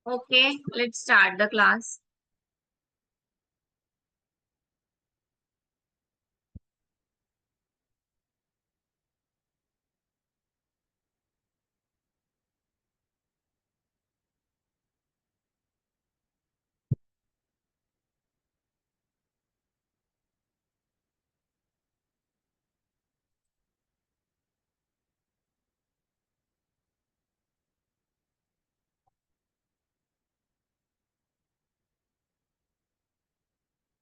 Okay, let's start the class.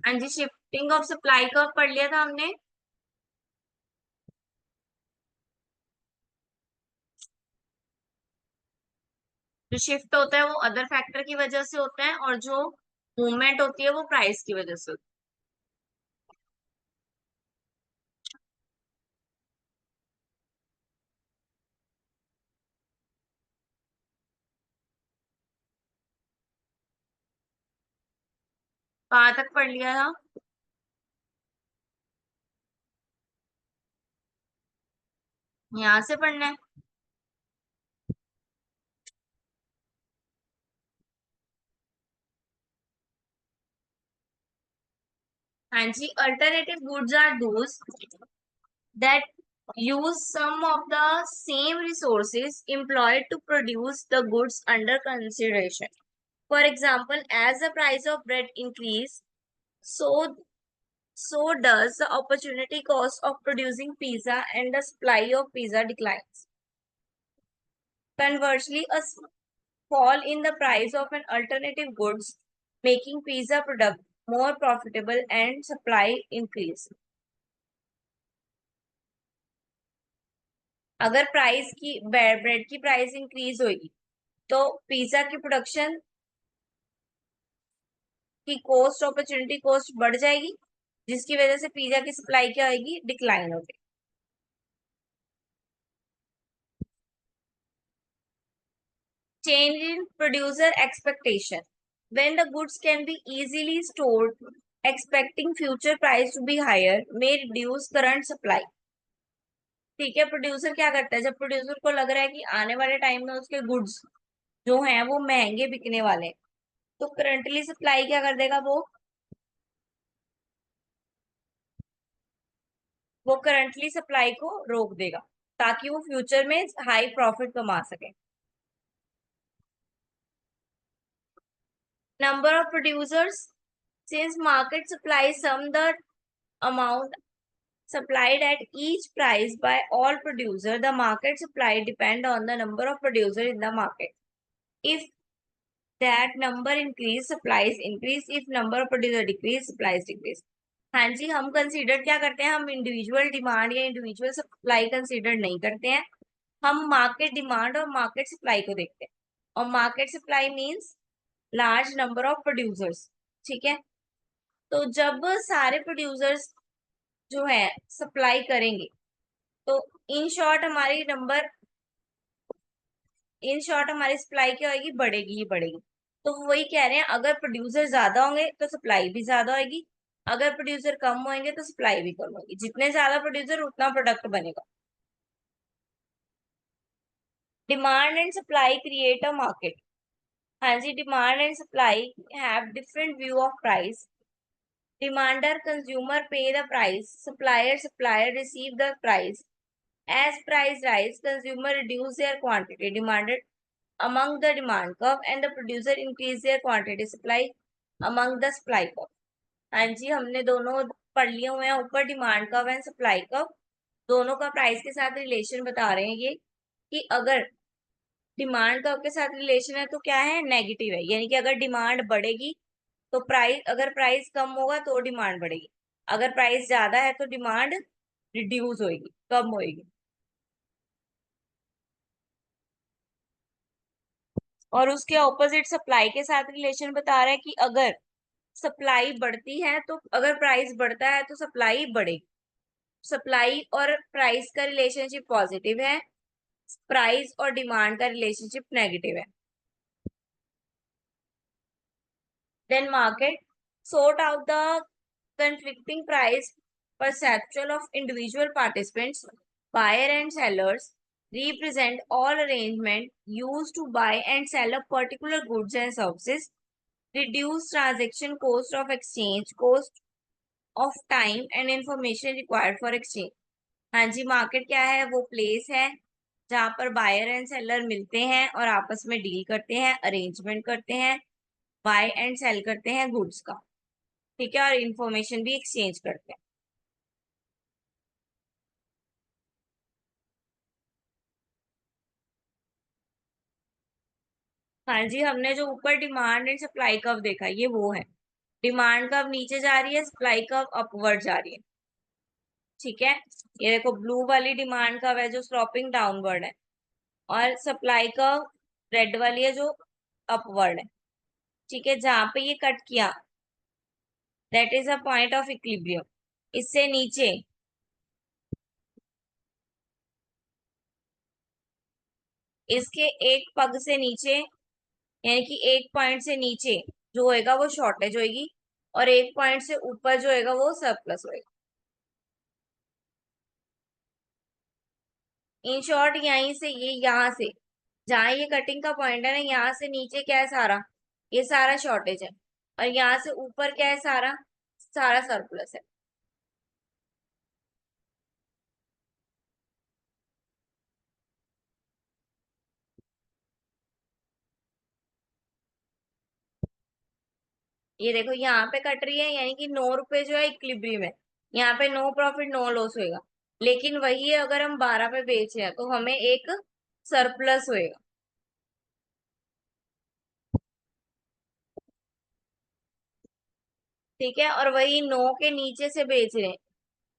हाँ जी, shifting of supply का पढ़ लिया था हमने। जो शिफ्ट होता है वो अदर फैक्टर की वजह से होता है और जो मूवमेंट होती है वो प्राइस की वजह से होती है। कहाँ तक पढ़ लिया था? यहाँ से पढ़ना है। हाँ जी, alternative goods are those that use some of the same resources employed to produce the goods under consideration. For example, as the price of bread increase, so so does the opportunity cost of producing pizza and the supply of pizza declines. Conversely, fall in the price of an alternative goods, making pizza product more profitable and supply increase. अगर price की bread की price increase होगी तो pizza की production की cost, opportunity cost बढ़ जाएगी, जिसकी वजह से पिज्जा की सप्लाई क्या होगी, डिक्लाइन होगी। Change in producer expectation. When the goods can be easily stored, expecting future price to be higher may reduce current supply. ठीक है, प्रोड्यूसर क्या करता है, जब प्रोड्यूसर को लग रहा है कि आने वाले टाइम में उसके गुड्स जो हैं वो महंगे बिकने वाले हैं, तो करंटली सप्लाई क्या कर देगा, वो करंटली सप्लाई को रोक देगा ताकि वो फ्यूचर में हाई प्रॉफिट कमा सके। Number of producers, since market supply sum the amount supplied at each price by all producer, the market supply depend on the number of producer in the market. If that number increase, supplies increase. If number of producer decrease, supplies decrease. हाँ जी, हम consider क्या करते हैं, हम individual demand या individual supply consider नहीं करते हैं। हम मार्केट डिमांड और मार्केट सप्लाई को देखते हैं, और market supply means large number of producers. ठीक है, तो जब सारे प्रोड्यूसर्स जो है सप्लाई करेंगे तो इन शॉर्ट हमारी नंबर इन शॉर्ट हमारी सप्लाई क्या होगी, बढ़ेगी ही बढ़ेगी। तो वही कह रहे हैं, अगर प्रोड्यूसर ज्यादा होंगे तो सप्लाई भी ज्यादा होगी, अगर प्रोड्यूसर कम होंगे तो सप्लाई भी कम होगी। जितने ज्यादा प्रोड्यूसर उतना प्रोडक्ट बनेगा। Demand and supply create a market. हाँ जी, demand and supply have different view of price. Demander consumer pay the price, supplier receive the price. As price rise, consumer reduce their quantity demanded among the demand curve and the producer increase their quantity supply among the supply curve. हाँ जी, हमने दोनों पढ़ लिए हुए हैं ऊपर, demand curve and supply curve. दोनों का प्राइस के साथ रिलेशन बता रहे हैं ये, कि अगर डिमांड कर्व के साथ रिलेशन है तो क्या है, नेगेटिव है, यानी कि अगर डिमांड बढ़ेगी तो प्राइस, अगर प्राइस कम होगा तो डिमांड बढ़ेगी, अगर प्राइस ज्यादा है तो डिमांड रिड्यूस होगी, कम होगी। और उसके ऑपोजिट सप्लाई के साथ रिलेशन बता रहा है कि अगर सप्लाई बढ़ती है तो, अगर प्राइस बढ़ता है तो सप्लाई बढ़ेगी। सप्लाई और प्राइस का रिलेशनशिप पॉजिटिव है, प्राइस और डिमांड का रिलेशनशिप नेगेटिव है। Then market sort out the conflicting price perceptual of individual participants, buyer and sellers, represent all arrangement used to buy and sell a particular goods and services, reduce transaction cost of exchange, cost of time and information required for exchange। हाँ जी, market क्या है? वो place है जहां पर buyer and seller मिलते हैं और आपस में डील करते हैं, अरेंजमेंट करते हैं, बाय एंड सेल करते हैं गुड्स का, ठीक है, और इंफॉर्मेशन भी एक्सचेंज करते हैं। हाँ जी, हमने जो ऊपर डिमांड एंड सप्लाई कर्व देखा, ये वो है। डिमांड कर्व नीचे जा रही है, सप्लाई कर्व अपवर्ड जा रही है, ठीक है। ये देखो, ब्लू वाली डिमांड कर्व है जो स्लोपिंग डाउनवर्ड है, और सप्लाई कर्व रेड वाली है जो अपवर्ड है, ठीक है। जहां पे ये कट किया, that is a point of equilibrium. इससे नीचे, इसके एक पग से नीचे, यानी कि एक पॉइंट से नीचे जो होएगा वो शॉर्टेज होएगी, और एक पॉइंट से ऊपर जो होएगा वो सरप्लस होएगा। इन शॉर्ट, यहीं से ये, यहाँ से जहां ये कटिंग का पॉइंट है ना, यहाँ से नीचे क्या है? सारा, ये सारा शॉर्टेज है, और यहाँ से ऊपर क्या है? सारा सारा सरप्लस है। ये देखो, यहाँ पे कट रही है, यानी कि 9 रुपए जो है इक्विलिब्रियम है, यहाँ पे नो प्रॉफिट नो लॉस होएगा। लेकिन वही है, अगर हम 12 पे बेच रहे हैं तो हमें एक सरप्लस होएगा, ठीक है। और वही 9 के नीचे से बेच रहे हैं,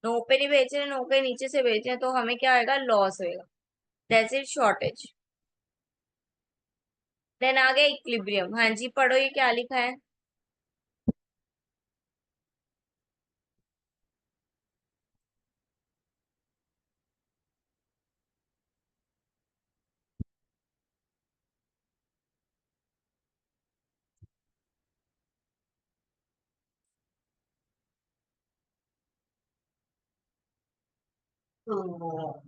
9 पे नहीं बेच रहे, 9 के नीचे से बेच रहे हैं, तो हमें क्या होएगा? लॉस होएगा। That's it, shortage. देन आ गया इक्विलिब्रियम। हाँ जी, पढ़ो, ये क्या लिखा है? तो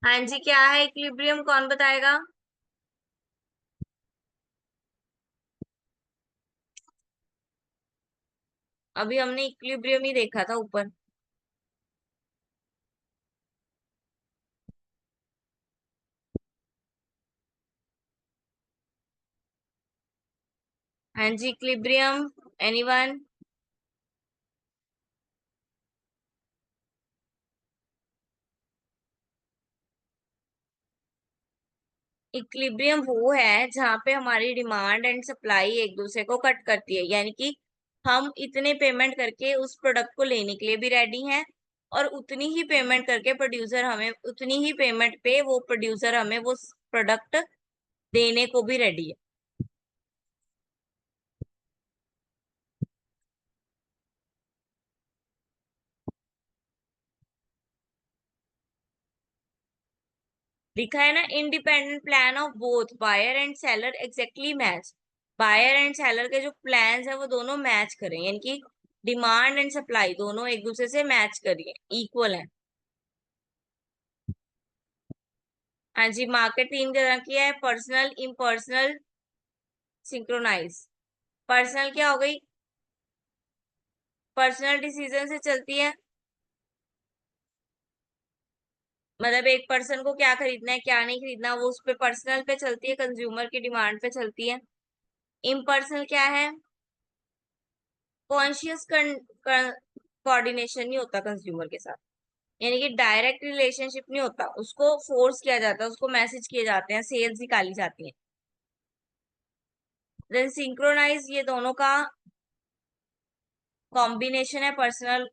हाँ जी, क्या है इक्विलिब्रियम? कौन बताएगा? अभी हमने इक्विलिब्रियम ही देखा था ऊपर। हाँ जी, इक्विलिब्रियम, एनीवन? इक्विलिब्रियम वो है जहां पे हमारी डिमांड एंड सप्लाई एक दूसरे को कट करती है, यानी कि हम इतने पेमेंट करके उस प्रोडक्ट को लेने के लिए भी रेडी हैं, और उतनी ही पेमेंट करके प्रोड्यूसर हमें, उतनी ही पेमेंट पे वो प्रोड्यूसर हमें वो प्रोडक्ट देने को भी रेडी है। लिखा है ना, independent plan of both buyer and seller exactly match. Buyer and seller के जो प्लान्स है वो दोनों मैच करें, यानी कि डिमांड एंड सप्लाई दोनों एक दूसरे से मैच करिए, इक्वल है। हाँ जी, मार्केट 3 तरह की है: पर्सनल, इम्पर्सनल, सिंक्रोनाइज। पर्सनल क्या हो गई? पर्सनल डिसीजन से चलती है, मतलब एक पर्सन को क्या खरीदना है क्या नहीं खरीदना, वो उस पे पर्सनल पे चलती है, कंज्यूमर की डिमांड पे चलती है। इम्पर्सनल क्या है? कॉन्शियस कोऑर्डिनेशन नहीं होता कंज्यूमर के साथ, यानी कि डायरेक्ट रिलेशनशिप नहीं होता, उसको फोर्स किया जाता है, उसको मैसेज किए जाते हैं, सेल्स निकाली जाती है। देन सिंक्रोनाइज, ये दोनों का कॉम्बिनेशन है, पर्सनल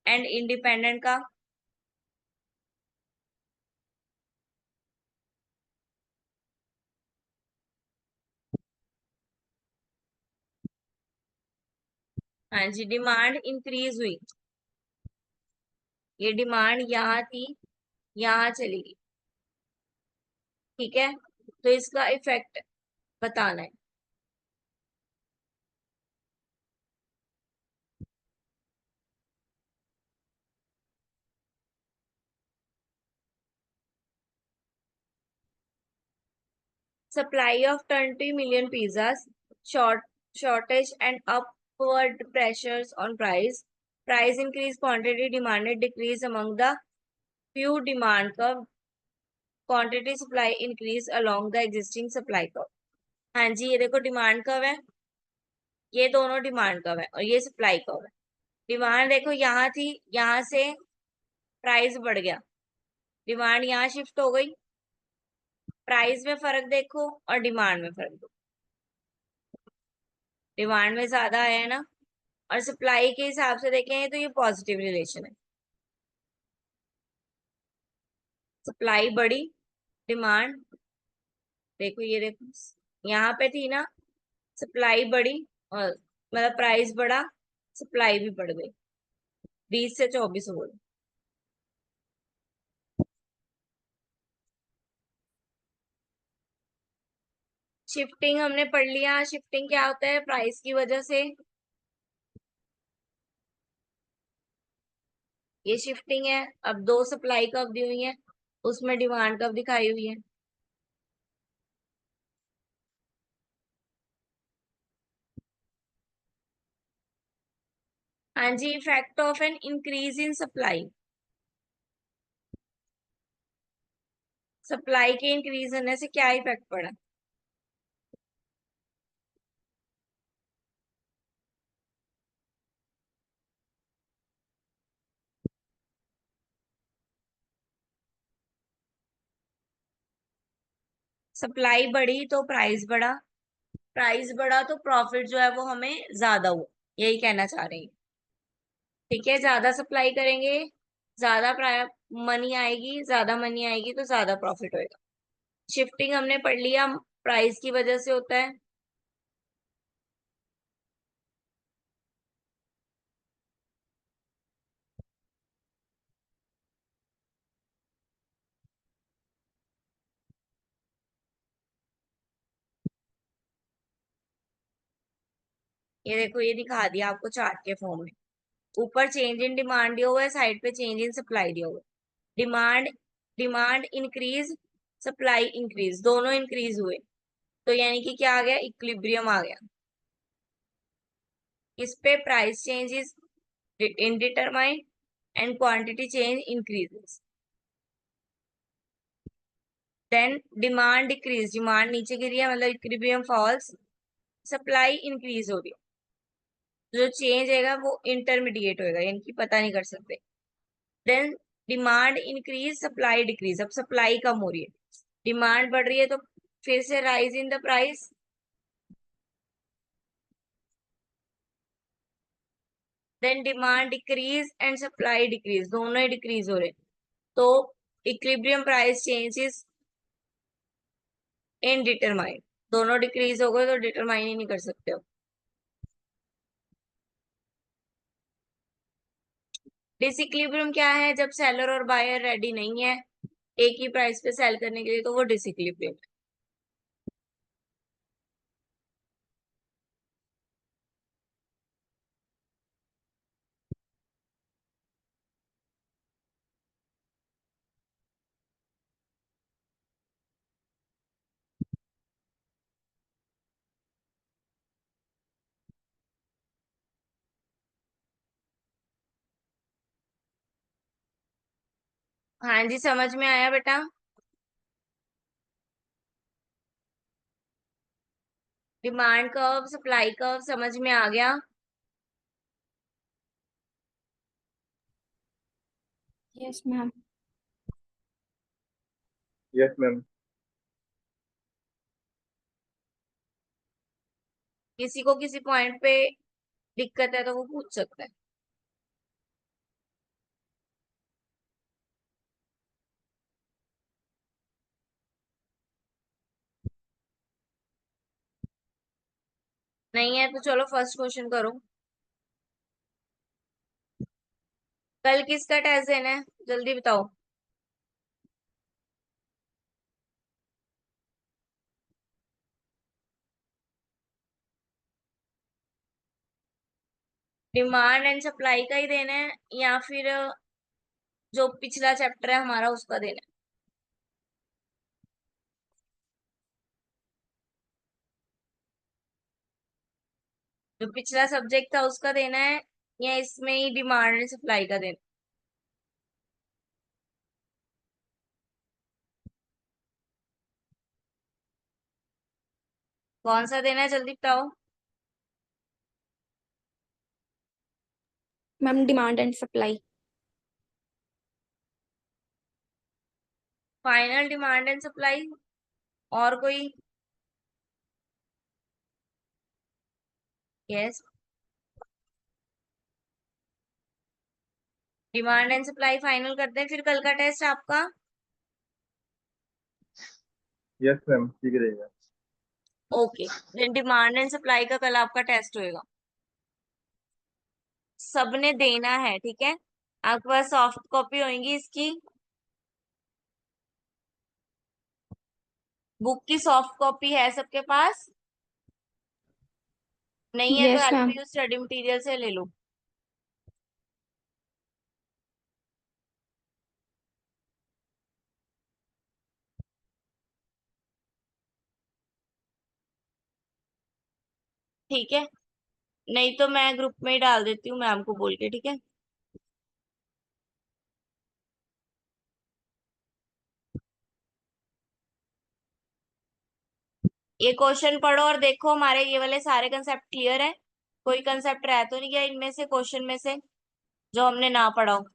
एंड इंडिपेंडेंट का। हाँ जी, डिमांड इंक्रीज हुई, ये डिमांड यहाँ थी, यहाँ चली गई, ठीक है। तो इसका इफेक्ट बताना है। supply of 20 million pizzas, shortage and upward pressures on price increase, quantity demanded decrease among the few demand curve, quantity supply increase along the existing supply curve। हाँ जी, ये देखो डिमांड कर्व है, ये दोनों डिमांड कर्व है और ये supply curve है। डिमांड देखो यहाँ थी, यहाँ से प्राइस बढ़ गया, डिमांड यहाँ शिफ्ट हो गई, प्राइस में फर्क देखो और डिमांड में फर्क देखो, डिमांड में ज्यादा आया है ना, और सप्लाई के हिसाब से देखें तो ये पॉजिटिव रिलेशन है, सप्लाई बढ़ी, डिमांड देखो, ये देखो यहाँ पे थी ना, सप्लाई बढ़ी और मतलब प्राइस बढ़ा, सप्लाई भी बढ़ गई, 20 से 24 हो गई। शिफ्टिंग हमने पढ़ लिया, शिफ्टिंग क्या होता है, प्राइस की वजह से ये शिफ्टिंग है। अब दो सप्लाई कर्व दी हुई है, उसमें डिमांड कर्व दिखाई हुई है। हाँ जी, effect of an increase in supply, supply के इंक्रीज होने से क्या इफेक्ट पड़ा। सप्लाई बढ़ी तो प्राइस बढ़ा, प्राइस बढ़ा तो प्रॉफिट जो है वो हमें ज्यादा हुआ, यही कहना चाह रहे हैं। ठीक है, ज्यादा सप्लाई करेंगे, ज्यादा मनी आएगी, ज्यादा मनी आएगी तो ज्यादा प्रॉफिट होएगा। शिफ्टिंग हमने पढ़ लिया, प्राइस की वजह से होता है। ये देखो, ये दिखा दिया आपको चार्ट के फॉर्म में, ऊपर चेंज इन डिमांड दिया हुआ है, साइड पे चेंज इन सप्लाई दिया हुआ है। Demand demand increase, supply increase, दोनों इंक्रीज हुए, तो यानी कि क्या आ गया, इक्विलिब्रियम आ गया। इस पे price change is indeterminate and quantity change increases. Then demand decrease, demand नीचे गिरी है मतलब इक्विलिब्रियम फॉल्स, सप्लाई इंक्रीज हो रही है, जो चेंज होगा वो इंटरमीडिएट होगा, यानी कि पता नहीं कर सकते। Then demand increase, supply decrease, अब सप्लाई कम हो रही है, डिमांड बढ़ रही है तो फिर से rise in the price, then demand decrease and supply decrease, दोनों ही डिक्रीज हो रहे, तो इक्विलिब्रियम प्राइस चेंजेस इनडिटरमाइंड, दोनों डिक्रीज हो गए तो डिटरमाइन ही नहीं कर सकते हो। डिसइक्विलिब्रियम क्या है, जब सेलर और बायर रेडी नहीं है एक ही प्राइस पे सेल करने के लिए, तो वो डिसइक्विलिब्रियम। हाँ जी, समझ में आया बेटा। डिमांड कर्व, सप्लाई कर्व समझ में आ गया। Yes ma'am. Yes ma'am. किसी को किसी पॉइंट पे दिक्कत है तो वो पूछ सकता है। नहीं है तो चलो फर्स्ट क्वेश्चन करो। कल किसका टेस्ट देना है, जल्दी बताओ। डिमांड एंड सप्लाई का ही देना है या फिर जो पिछला चैप्टर है हमारा उसका देना है। जो पिछला सब्जेक्ट था उसका देना है या इसमें ही डिमांड एंड सप्लाई का देना? कौन सा देना है, जल्दी बताओ। Ma'am demand and supply. Final demand and supply. और कोई? Yes, demand and supply final करते हैं, फिर कल का टेस्ट आपका। यस मैम, ठीक रहेगा। ओके, डिमांड एंड सप्लाई का कल आपका टेस्ट होएगा। सबने देना है, ठीक है। आपके पास सॉफ्ट कॉपी होगी इसकी, बुक की सॉफ्ट कॉपी है सबके पास? नहीं है तो yes ma'am. LPU study material से ले लो। ठीक है, नहीं तो मैं ग्रुप में ही डाल देती हूँ मैम को बोल के, ठीक है। ये क्वेश्चन पढ़ो और देखो हमारे ये वाले सारे कंसेप्ट क्लियर है? कोई कंसेप्ट रह तो नहीं गया इनमें से, क्वेश्चन में से, जो हमने ना पढ़ा हो?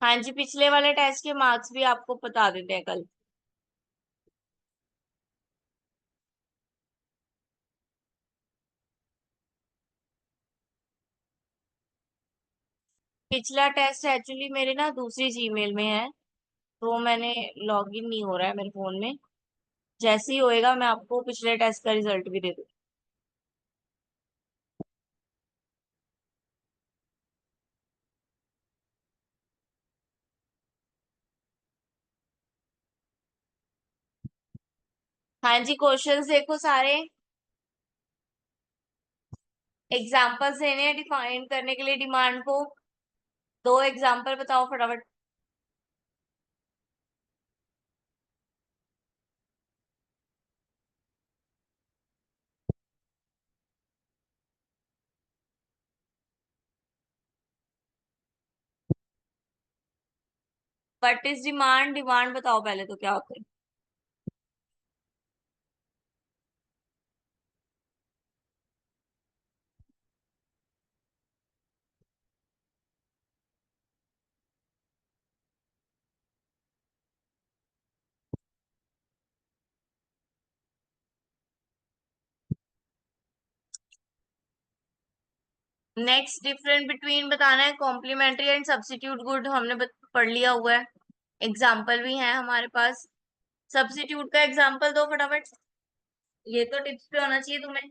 हाँ जी, पिछले वाले टेस्ट के मार्क्स भी आपको बता देते हैं कल। पिछला टेस्ट एक्चुअली मेरे ना दूसरी जीमेल में है, तो मैंने लॉगिन नहीं हो रहा है मेरे फोन में। जैसे ही होएगा मैं आपको पिछले टेस्ट का रिजल्ट भी दे दूँ। हाँ जी, क्वेश्चंस देखो सारे। एग्जाम्पल्स देने हैं डिफाइन करने के लिए डिमांड को। दो एग्जाम्पल बताओ फटाफट। What is demand? डिमांड बताओ पहले तो क्या होता है। नेक्स्ट डिफरेंस बिटवीन बताना है कॉम्प्लीमेंट्री एंड सब्स्टिट्यूट गुड, हमने पढ़ लिया हुआ है। एग्जाम्पल भी है हमारे पास। सब्स्टिट्यूट का एग्जाम्पल दो फटाफट, ये तो टिप्स पे होना चाहिए तुम्हें।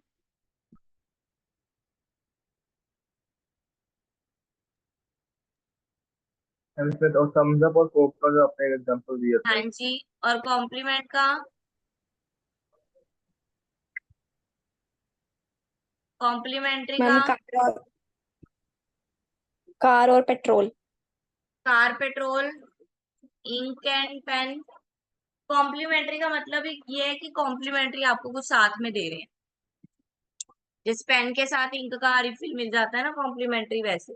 मैम इसमें तो सम्स अप और कोप का जो आपने एग्जांपल दिया हाँ था। जी, और कॉम्प्लीमेंट का? कॉम्प्लीमेंट्री का? मैम कार और petrol. Car, petrol, ink and pen. Complementary का मतलब ये है कि कॉम्प्लीमेंट्री आपको कुछ साथ में दे रहे हैं। जिस पेन के साथ इंक का रिफिल मिल जाता है ना, कॉम्प्लीमेंट्री वैसे।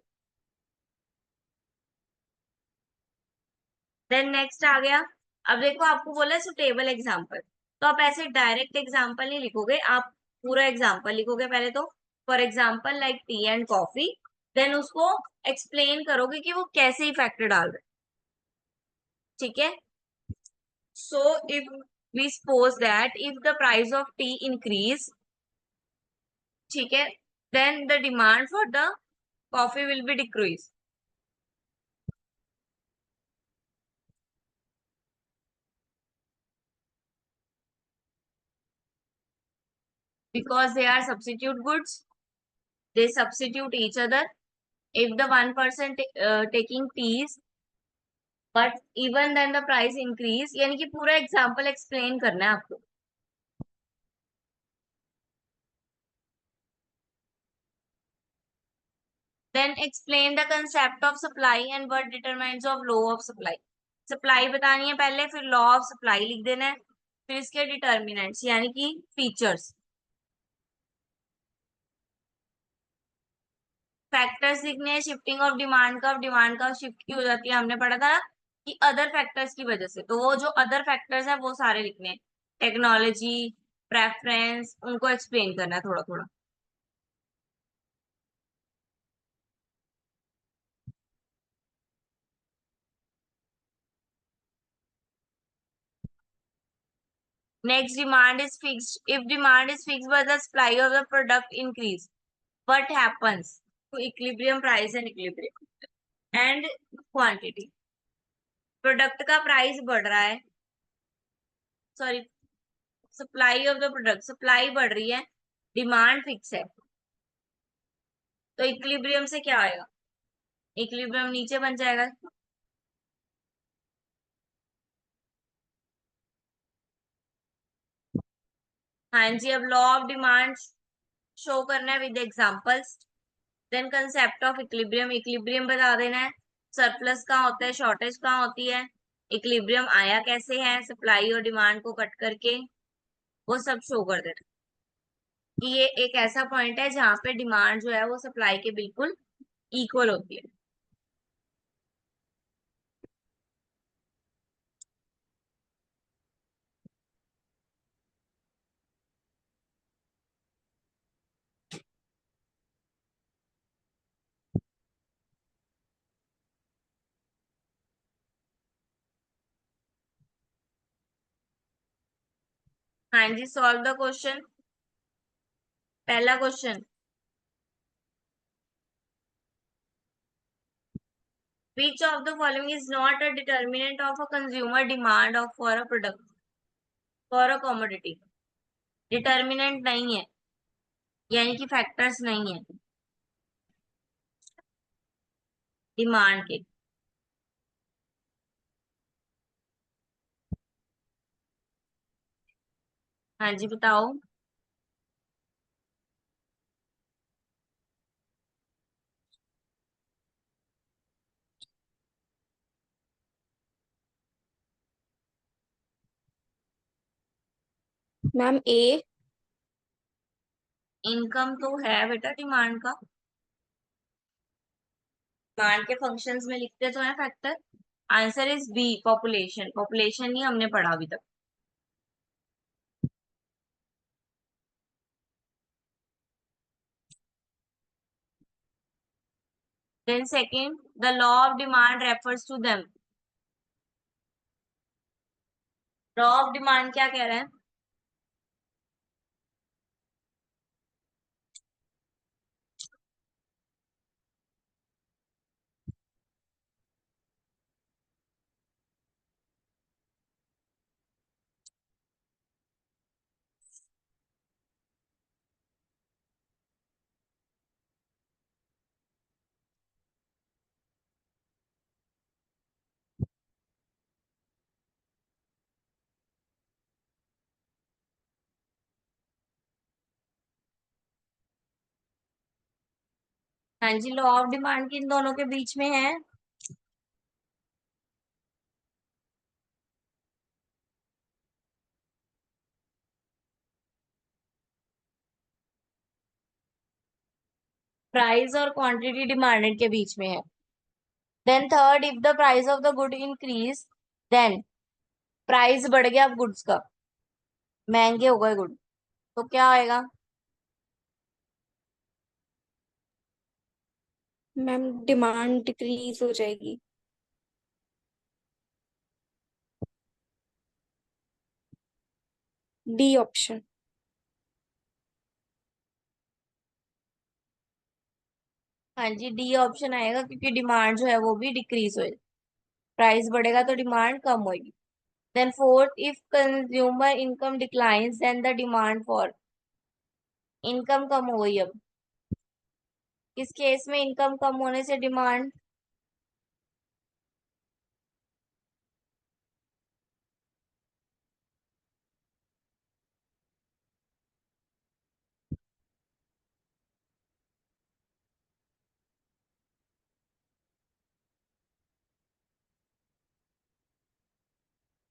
देन नेक्स्ट आ गया। अब देखो आपको बोला है सुटेबल एग्जाम्पल, तो आप ऐसे डायरेक्ट एग्जाम्पल नहीं लिखोगे, आप पूरा एग्जाम्पल लिखोगे पहले तो। For example like tea and coffee, then उसको एक्सप्लेन करोगे कि वो कैसे इफेक्ट डाल रहे हैं, ठीक है। So if we suppose that if the price of tea increase, ठीक है, then the demand for the coffee will be decrease, because they are substitute goods, they substitute each other. If the one person taking teas, but even then the price increase, यानी कि पूरा example explain करना है आपको। Then explain the concept of supply and what determines of law of supply. Supply बतानी है पहले, फिर लॉ ऑफ सप्लाई लिख देना है, फिर इसके डिटर्मिनेंट्स यानी कि फीचर्स। फैक्टर्स लिखने हैं, शिफ्टिंग ऑफ डिमांड कब शिफ्ट की हो जाती है, हमने पढ़ा था कि अदर फैक्टर्स की वजह से, तो वो जो अदर फैक्टर्स है वो सारे लिखने हैं। टेक्नोलॉजी, प्रेफरेंस, उनको एक्सप्लेन करना है थोड़ा थोड़ा। Next, demand is fixed. If demand is fixed but the supply of the product increase, what happens to equilibrium price and equilibrium and quantity? Product का प्राइस बढ़ रहा है, sorry, supply of the product, supply बढ़ रही है, demand fix है, तो equilibrium से क्या आएगा? इक्विलिब्रियम नीचे बन जाएगा। हाँ जी, अब लॉ ऑफ डिमांड शो करना है with examples. Then concept of equilibrium, equilibrium बता देना है, सरप्लस कहाँ होता है, शॉर्टेज कहाँ होती है, इक्विलिब्रियम आया कैसे है, सप्लाई और डिमांड को कट करके, वो सब शो कर देना कि ये एक ऐसा पॉइंट है जहाँ पे डिमांड जो है वो सप्लाई के बिल्कुल इक्वल होती है। हाँ जी, सॉल्व द क्वेश्चन। पहला question, which of the following is not a determinant of a consumer demand of for a product, for a commodity? Determinant नहीं है, यानी कि फैक्टर्स नहीं है डिमांड के। हाँ जी, बताओ। मैम ए। इनकम तो है बेटा डिमांड का, डिमांड के फंक्शंस में लिखते तो है factor. Answer is B, population. Population ही हमने पढ़ा अभी तक। Then second, the law of demand refers to them. Law of demand क्या कह रहा है? हाँ जी, लॉ ऑफ डिमांड किन दोनों के बीच में है? प्राइस और क्वांटिटी डिमांडेड के बीच में है। Then third, if the price of the good increase, then price बढ़ गया अब गुड्स का, महंगे हो गए गुड, तो क्या आएगा? मैम डिमांड डिक्रीज हो जाएगी। D option. हाँ जी, डी ऑप्शन आएगा, क्योंकि डिमांड जो है वो भी डिक्रीज हो, प्राइस बढ़ेगा तो डिमांड कम होगी। Then fourth, if consumer income declines then the demand for, income कम हो गई अब, किस केस में इनकम कम होने से डिमांड?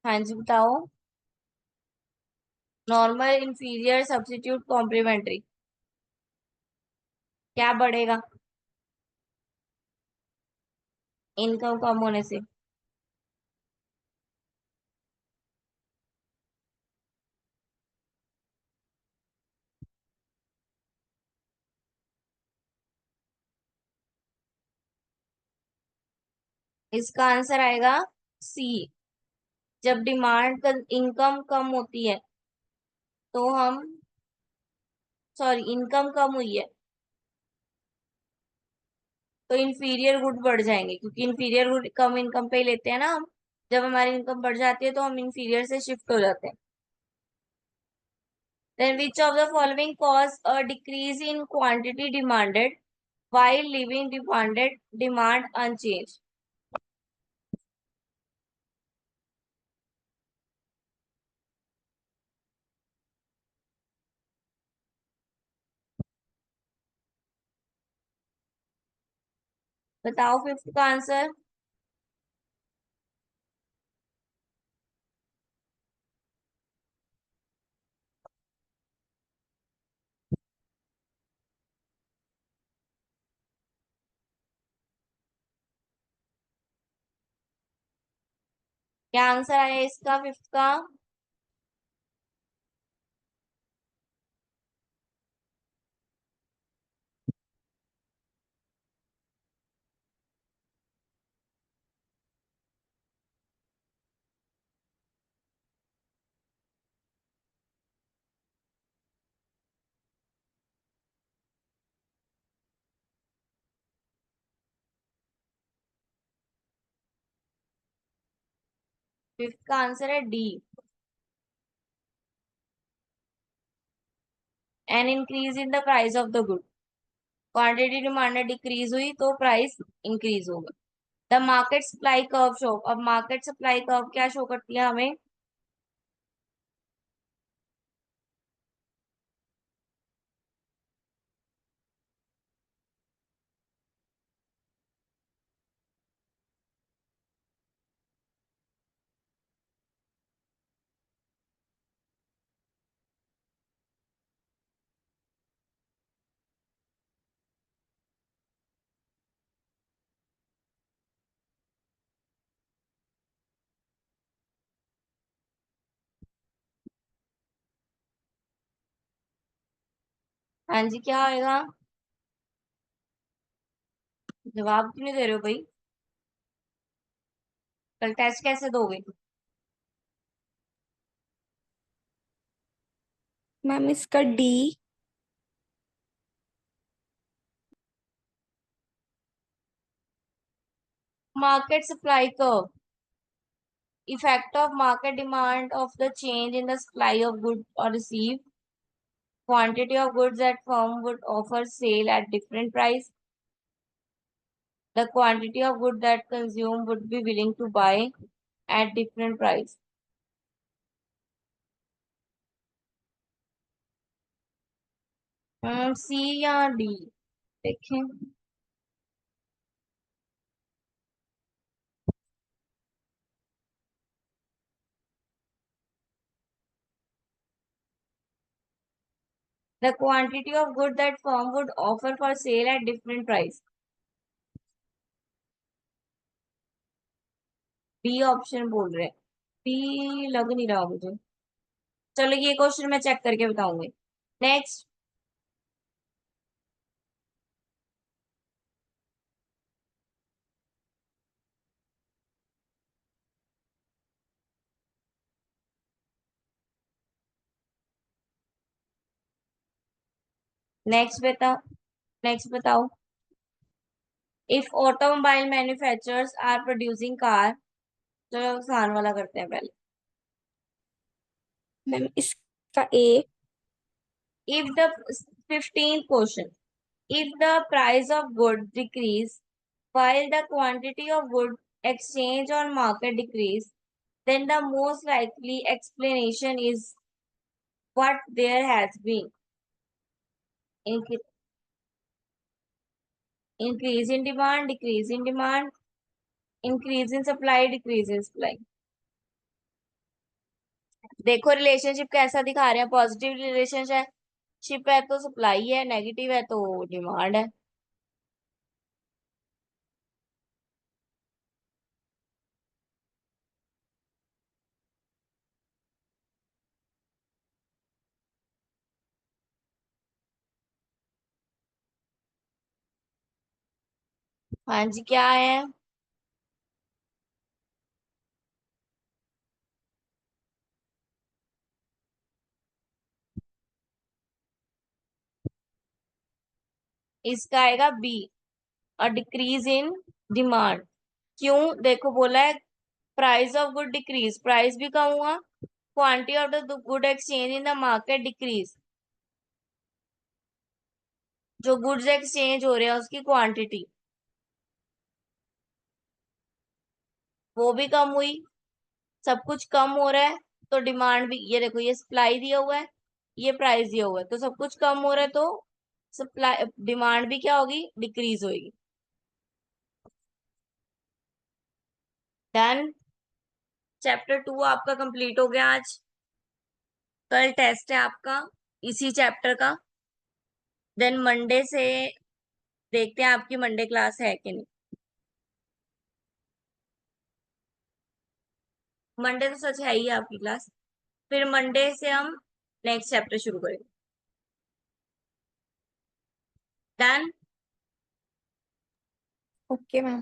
हाँ जी बताओ। नॉर्मल, इंफीरियर, सब्स्टिट्यूट, कॉम्प्लीमेंट्री, क्या बढ़ेगा इनकम कम होने से? इसका आंसर आएगा सी। जब डिमांड इनकम कम होती है तो हम, सॉरी, इनकम कम हुई है तो इंफीरियर गुड बढ़ जाएंगे, क्योंकि इंफीरियर गुड कम इनकम पे ही लेते हैं ना हम। जब हमारी इनकम बढ़ जाती है तो हम इंफीरियर से शिफ्ट हो जाते हैं। Then which of the following cause a decrease in quantity demanded while leaving demanded demand unchanged? बताओ फिफ्थ का आंसर। क्या आंसर आया इसका फिफ्थ का? फिफ्थ का आंसर है D, N increase in the price of the good. Quantity demand decrease हुई तो प्राइस इंक्रीज होगा। The market supply curve show, अब मार्केट सप्लाई कर्व क्या शो करती है हमें? हाँ जी, क्या होएगा? जवाब क्यों नहीं दे रहे हो भाई? कल टेस्ट कैसे दोगे? मैम इसका D. Market supply curve, effect of market demand of the change in the supply of goods or received, quantity of goods that firm would offer sale at different price, the quantity of goods that consume would be willing to buy at different price. सी या D, देखें। The quantity of good that firm would offer for sale at different price, B option बोल रहे हैं। B लग नहीं रहा मुझे। चलो ये क्वेश्चन मैं चेक करके बताऊंगी। नेक्स्ट। नेक्स्ट बताओ। नेक्स्ट बताओ। If automobile manufacturers are producing car, चलो आसान वाला करते हैं पहले। मैम इसका A. If the 15th question, if the price of goods decrease while the quantity of goods exchange on market decrease, then the most likely explanation is what there has been Incre- increase in demand, decrease in demand, increase in supply, decrease in supply. देखो relationship कैसा दिखा रहे हैं, positive relationship है तो supply है, negative है तो डिमांड है। हाँ जी, क्या है? इसका आएगा B, a decrease in demand. क्यों? देखो बोला है price of good decrease, price भी कम हुआ, quantity of the good exchange in the market decrease, जो गुड्स एक्सचेंज हो रहे हैं उसकी क्वांटिटी वो भी कम हुई, सब कुछ कम हो रहा है तो डिमांड भी, ये देखो ये सप्लाई दिया हुआ है, ये प्राइस दिया हुआ है, तो सब कुछ कम हो रहा है तो सप्लाई डिमांड भी क्या होगी, डिक्रीज होगी। डन। चैप्टर 2 आपका कंप्लीट हो गया आज। कल टेस्ट है आपका इसी चैप्टर का। देन मंडे से देखते हैं आपकी मंडे क्लास है कि नहीं। मंडे तो सच है ही आपकी क्लास। फिर मंडे से हम नेक्स्ट चैप्टर शुरू करेंगे। डन। Okay ma'am.